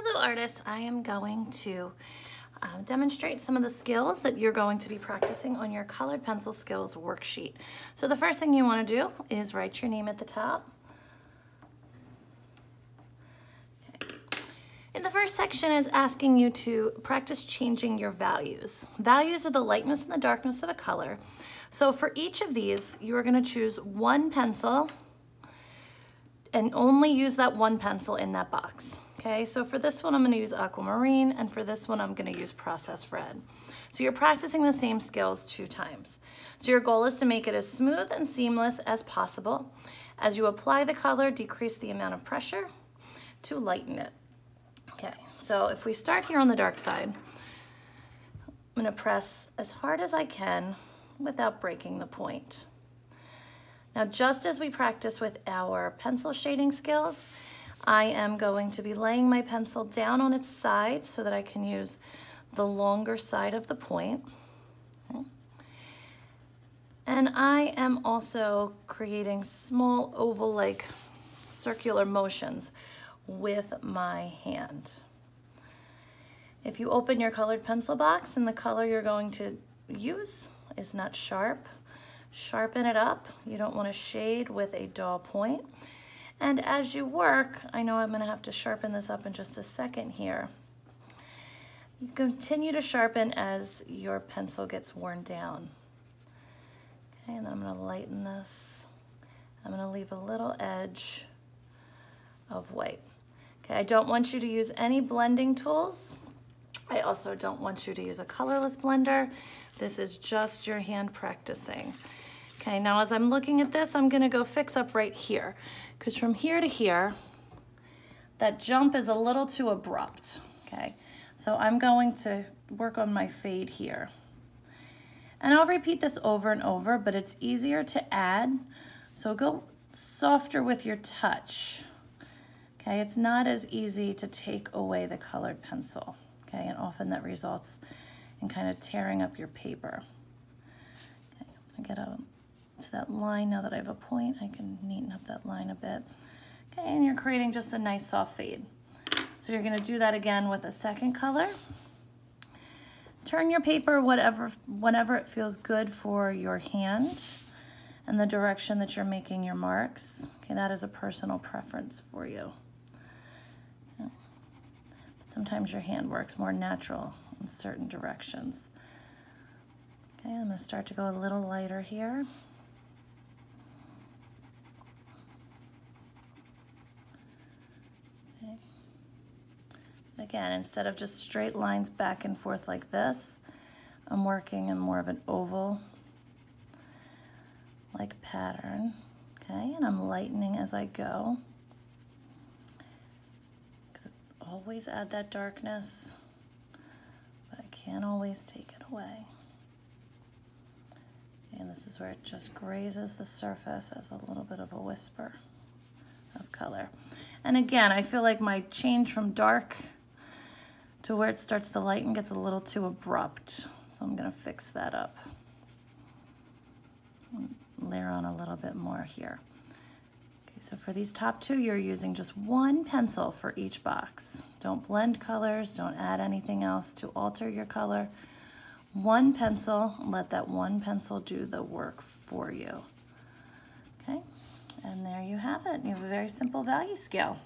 Hello artists, I am going to demonstrate some of the skills that you're going to be practicing on your colored pencil skills worksheet. So the first thing you want to do is write your name at the top. Okay. In the first section is asking you to practice changing your values. Values are the lightness and the darkness of a color. So for each of these, you are going to choose one pencil and only use that one pencil in that box. Okay, so for this one, I'm gonna use aquamarine, and for this one, I'm gonna use processed red. So you're practicing the same skills 2 times. So your goal is to make it as smooth and seamless as possible. As you apply the color, decrease the amount of pressure to lighten it. Okay, so if we start here on the dark side, I'm gonna press as hard as I can without breaking the point. Now, just as we practice with our pencil shading skills, I am going to be laying my pencil down on its side so that I can use the longer side of the point. Okay. And I am also creating small oval-like circular motions with my hand. If you open your colored pencil box and the color you're going to use is not sharp, sharpen it up. You don't want to shade with a dull point. And as you work, I know I'm going to have to sharpen this up in just a second here. You continue to sharpen as your pencil gets worn down. Okay, and then I'm going to lighten this. I'm going to leave a little edge of white. Okay, I don't want you to use any blending tools. I also don't want you to use a colorless blender. This is just your hand practicing. Okay, now as I'm looking at this, I'm gonna go fix up right here, because from here to here, that jump is a little too abrupt, okay? So I'm going to work on my fade here. And I'll repeat this over and over, but it's easier to add, so go softer with your touch. Okay, it's not as easy to take away the colored pencil, okay? And often that results in kind of tearing up your paper. Okay, I'm gonna get to that line. Now that I have a point, I can neaten up that line a bit. Okay, and you're creating just a nice soft fade. So you're gonna do that again with a second color. Turn your paper whenever it feels good for your hand and the direction that you're making your marks. Okay, that is a personal preference for you. Okay. But sometimes your hand works more natural in certain directions. Okay, I'm gonna start to go a little lighter here. Again, instead of just straight lines back and forth like this, I'm working in more of an oval like pattern, okay? And I'm lightening as I go. Because I always add that darkness, but I can't always take it away. And this is where it just grazes the surface as a little bit of a whisper of color. And again, I feel like my change from dark to where it starts to lighten gets a little too abrupt. So I'm gonna fix that up. Layer on a little bit more here. Okay, so for these top 2, you're using just one pencil for each box. Don't blend colors, don't add anything else to alter your color. One pencil, let that one pencil do the work for you. Okay, and there you have it. You have a very simple value scale.